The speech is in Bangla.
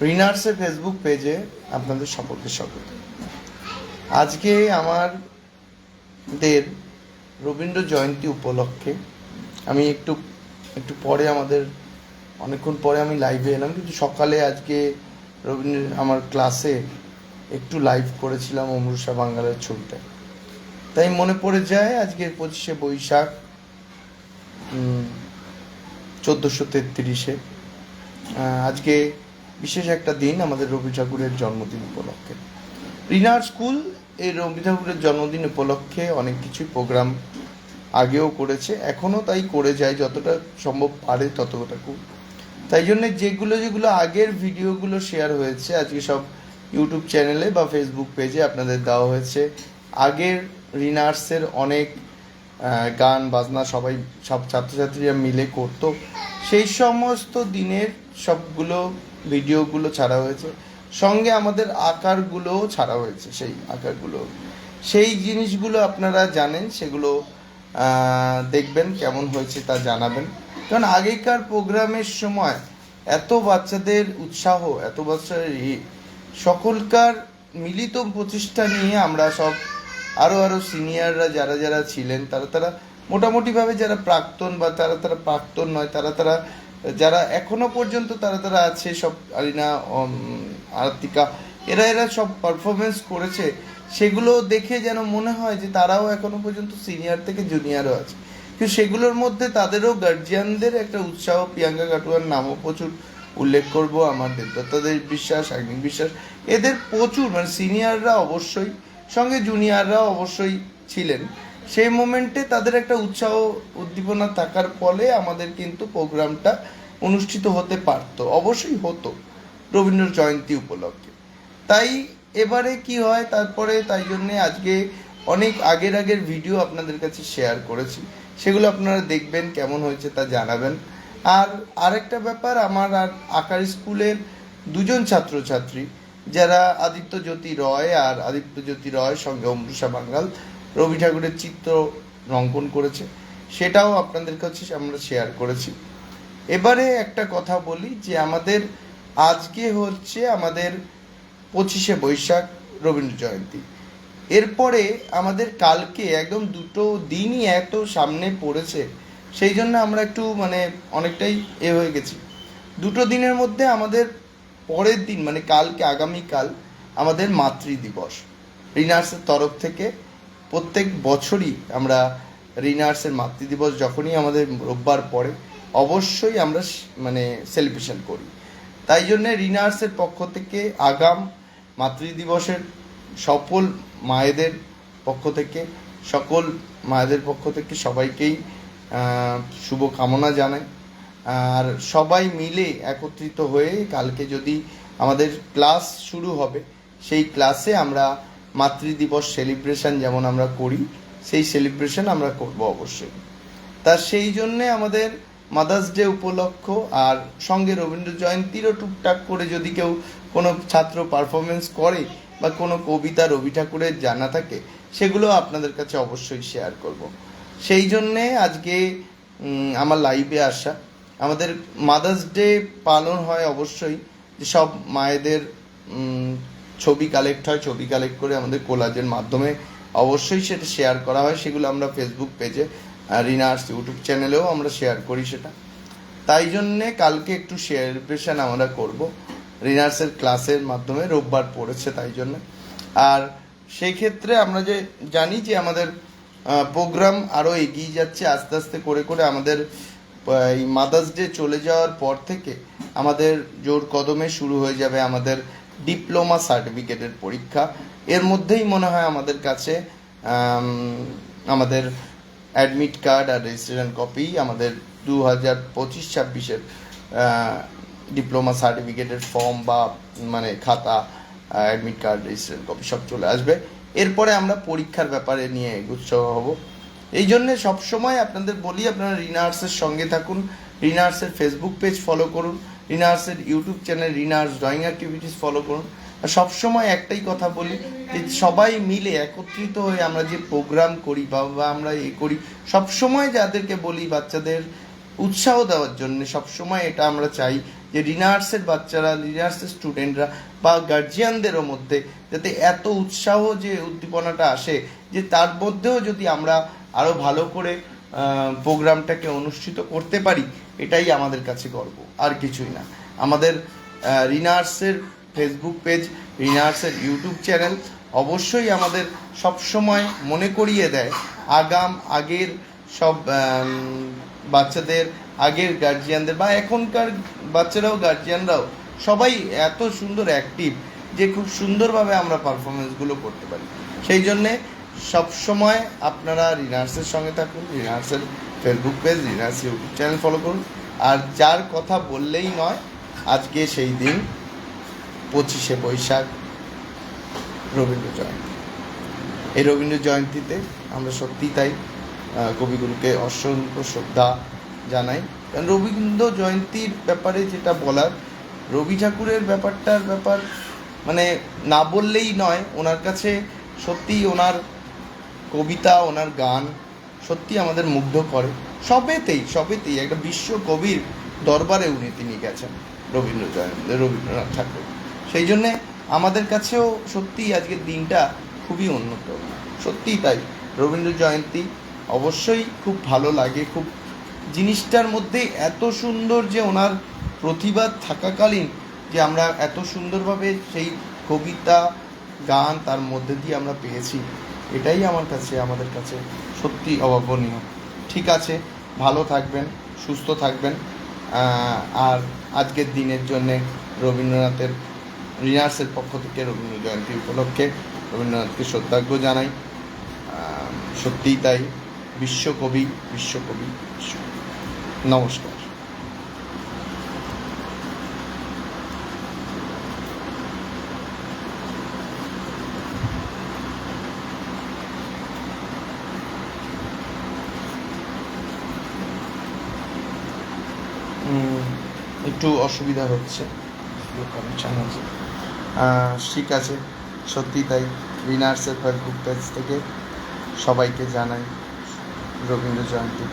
রিনার্সের ফেসবুক পেজে আপনাদের সকলকে স্বাগত। আজকে আমাদের রবীন্দ্র জয়ন্তী উপলক্ষে আমি একটু পরে অনেকক্ষণ পরে আমি লাইভে এলাম, কিন্তু সকালে আজকে আমার ক্লাসে একটু লাইভ করেছিলাম অমরুষা বাঙ্গালের ছবিটা, তাই মনে পড়ে যায় আজকের 25শে বৈশাখ 1433। আজকে বিশেষ একটা দিন আমাদের রবি ঠাকুরের জন্মদিন উপলক্ষে। রিনার স্কুল এই রবি ঠাকুরের জন্মদিন উপলক্ষে অনেক কিছু প্রোগ্রাম আগেও করেছে, এখনও তাই করে যায়, যতটা সম্ভব পারে ততটুকু। তাই জন্য যেগুলো আগের ভিডিওগুলো শেয়ার হয়েছে আজকে সব ইউটিউব চ্যানেলে বা ফেসবুক পেজে আপনাদের দেওয়া হয়েছে। আগের রিনার্সের অনেক গান বাজনা সব ছাত্রছাত্রীরা মিলে করতো, সেই সমস্ত দিনের সবগুলো ভিডিওগুলো ছাড়া হয়েছে, সঙ্গে আমাদের আকারগুলোও ছাড়া হয়েছে। সেই জিনিসগুলো আপনারা জানেন, সেগুলো দেখবেন, কেমন হয়েছে তা জানাবেন। কারণ আগেকার প্রোগ্রামের সময় এত বাচ্চাদের উৎসাহ, এত বাচ্চাদের সকলকার মিলিত প্রচেষ্টা নিয়ে আমরা সব আরও সিনিয়ররা যারা ছিলেন তারা মোটামুটিভাবে যারা প্রাক্তন বা তারা প্রাক্তন নয়, তারা যারা এখনো পর্যন্ত তারা আছে, সব আলিনা, আরতিকা, এরা সব পারফরমেন্স করেছে। সেগুলো দেখে যেন মনে হয় যে তারাও এখনো পর্যন্ত সিনিয়র থেকে জুনিয়রও আছে, কিন্তু সেগুলোর মধ্যে তাদেরও গার্জিয়ানদের একটা উৎসাহ। প্রিয়াঙ্কা কাটুয়ার নামও প্রচুর উল্লেখ করব, আমার দেবদত্তাদের বিশ্বাস, আগ্নিক বিশ্বাস, এদের প্রচুর, মানে সিনিয়ররা অবশ্যই, সঙ্গে জুনিয়ররাও অবশ্যই ছিলেন। সেই মোমেন্টে তাদের একটা উৎসাহ উদ্দীপনা থাকার ফলে আমাদের কিন্তু প্রোগ্রামটা অনুষ্ঠিত হতে পারত, অবশ্যই হতো রবীন্দ্র জয়ন্তী উপলক্ষে। তাই এবারে কি হয়, তাই জন্যে আজকে অনেক আগের ভিডিও আপনাদের কাছে শেয়ার করেছি, সেগুলো আপনারা দেখবেন, কেমন হয়েছে তা জানাবেন। আর আরেকটা ব্যাপার, আমার আর আঁকার স্কুলের দুজন ছাত্রছাত্রী যারা আদিত্যজ্যোতি রয় সঙ্গে অমরুষা বাঙ্গাল রবি ঠাকুরের চিত্র অঙ্কন করেছে, সেটাও আপনাদের কাছে আমরা শেয়ার করেছি। এবারে একটা কথা বলি যে আজকে হচ্ছে আমাদের 25শে বৈশাখ রবীন্দ্র জয়ন্তী। এরপরে আমাদের কালকে একদম দুটো দিনই এত সামনে পড়েছে, সেই জন্য আমরা একটু অনেকটাই হয়ে গেছি। দুটো দিনের মধ্যে আমাদের পরের দিন আগামীকাল আমাদের মাতৃদিবস। রিনার্সের তরফ থেকে প্রত্যেক বছরই আমরা রিনার্সের মাতৃদিবস যখনই আমাদের রোববার পড়ে অবশ্যই আমরা সেলিব্রেশন করি। তাই জন্যে রিনার্সের পক্ষ থেকে আগাম মাতৃদিবসের সকল মায়েদের পক্ষ থেকে সবাইকেই শুভ কামনা জানাই। আর সবাই মিলে একত্রিত হয়ে কালকে যদি আমাদের ক্লাস শুরু হবে, সেই ক্লাসে আমরা মাতৃদিবস সেলিব্রেশন যেমন আমরা করি, সেই সেলিব্রেশন আমরা করব অবশ্যই। তা সেই জন্যে আমাদের মাদার্স ডে উপলক্ষ আর সঙ্গে রবীন্দ্র জয়ন্তীরও টুকটাক করে যদি কেউ কোনো ছাত্র পারফরমেন্স করে বা কোনো কবিতা রবি ঠাকুরের জানা থাকে, সেগুলো আপনাদের কাছে অবশ্যই শেয়ার করব। সেই জন্যে আজকে আমার লাইভে আসা। আমাদের মাদার্স ডে পালন হয় অবশ্যই, যে সব মায়েদের ছবি কালেক্ট হয়, ছবি কালেক্ট করে আমাদের কোলাজের মাধ্যমে অবশ্যই সেটা শেয়ার করা হয়। সেগুলো আমরা ফেসবুক পেজে, রিনার্স ইউটিউব চ্যানেলেও আমরা শেয়ার করি সেটা। তাই জন্যে কালকে একটু সেলিব্রেশন আমরা করব রিনার্সের ক্লাসের মাধ্যমে, রোববার পড়েছে তাই জন্য। আর সেই ক্ষেত্রে আমরা যে জানি যে আমাদের প্রোগ্রাম আরও এগিয়ে যাচ্ছে আস্তে আস্তে করে। আমাদের এই মাদার্স ডে চলে যাওয়ার পর থেকে আমাদের জোর কদমে শুরু হয়ে যাবে আমাদের ডিপ্লোমা সার্টিফিকেটের পরীক্ষা। এর মধ্যেই মনে হয় আমাদের কাছে আমাদের অ্যাডমিট কার্ড আর রেজিস্ট্রেশন কপি, আমাদের 2025-26-এর ডিপ্লোমা সার্টিফিকেটের ফর্ম বা খাতা, অ্যাডমিট কার্ড, রেজিস্ট্রেশন কপি সব চলে আসবে। এরপরে আমরা পরীক্ষার ব্যাপারে নিয়ে উৎসাহ হব। এই জন্যে সবসময় আপনাদের বলি, আপনারা রিনার্সের সঙ্গে থাকুন, রিনার্সের ফেসবুক পেজ ফলো করুন, রিনার্সের ইউটিউব চ্যানেল রিনার্স ড্রয়িং অ্যাক্টিভিটিস ফলো করুন। আর সবসময় একটাই কথা বলি যে সবাই মিলে একত্রিত হয়ে আমরা যে প্রোগ্রাম করি বা আমরা করি, সবসময় যাদেরকে বলি বাচ্চাদের উৎসাহ দেওয়ার জন্য, সবসময় এটা আমরা চাই যে রিনার্সের বাচ্চারা, রিনার্সের স্টুডেন্টরা বা গার্জিয়ানদেরও মধ্যে যাতে এত উৎসাহ যে উদ্দীপনাটা আসে, যে তার মধ্যেও যদি আমরা আরও ভালো করে প্রোগ্রামটাকে অনুষ্ঠিত করতে পারি, এটাই আমাদের কাছে গর্ব, আর কিছুই না। আমাদের রিনার্সের ফেসবুক পেজ, রিনার্সের ইউটিউব চ্যানেল অবশ্যই আমাদের সবসময় মনে করিয়ে দেয় আগের সব বাচ্চাদের, আগের গার্জিয়ানদের বা এখনকার বাচ্চারাও গার্জিয়ানরাও সবাই এত সুন্দর অ্যাক্টিভ যে খুব সুন্দরভাবে আমরা পারফরমেন্সগুলো করতে পারি। সেই জন্যে সবসময় আপনারা রিনার্সের সঙ্গে থাকুন, রিনার্সের ফেসবুক পেজ, রিনার্স ইউটিউব চ্যানেল ফলো করুন। আর যার কথা বললেই নয়, আজকে সেই দিন 25শে বৈশাখ, রবীন্দ্র জয়ন্তী। এই রবীন্দ্র জয়ন্তীতে আমরা সত্যিই তাই কবিগুরুকে অসংখ্য শ্রদ্ধা জানাই। কারণ রবীন্দ্র জয়ন্তীর ব্যাপারে যেটা বলার, রবি ঠাকুরের ব্যাপার মানে না বললেই নয়। ওনার কাছে সত্যিই ওনার কবিতা, ওনার গান সত্যি আমাদের মুগ্ধ করে। সবেতেই একটা বিশ্ব কবির দরবারে তিনি গেছেন রবীন্দ্রনাথ ঠাকুর। সেই জন্যে আমাদের কাছেও সত্যিই আজকের দিনটা খুবই উন্নত, সত্যিই তাই। রবীন্দ্র জয়ন্তী অবশ্যই খুব ভালো লাগে, খুব জিনিসটার মধ্যে এত সুন্দর যে ওনার প্রতিবাদ থাকাকালীন যে আমরা এত সুন্দরভাবে সেই কবিতা, গান তার মধ্যে দিয়ে আমরা পেয়েছি, এটাই আমাদের কাছে সত্যি অভাবনীয়। ঠিক আছে, ভালো থাকবেন, সুস্থ থাকবেন। আর আজকের দিনের জন্যে রিনার্সের পক্ষ থেকে রবীন্দ্র জয়ন্তী উপলক্ষে রবীন্দ্রনাথকে শ্রদ্ধার্ঘ্য জানাই। সত্যিই তাই, বিশ্বকবি। নমস্কার। একটু অসুবিধা হচ্ছে, ঠিক আছে, সত্যি তাই। রিনার্সের ফেসবুক পেজ থেকে সবাইকে জানাই রবীন্দ্র জয়ন্তী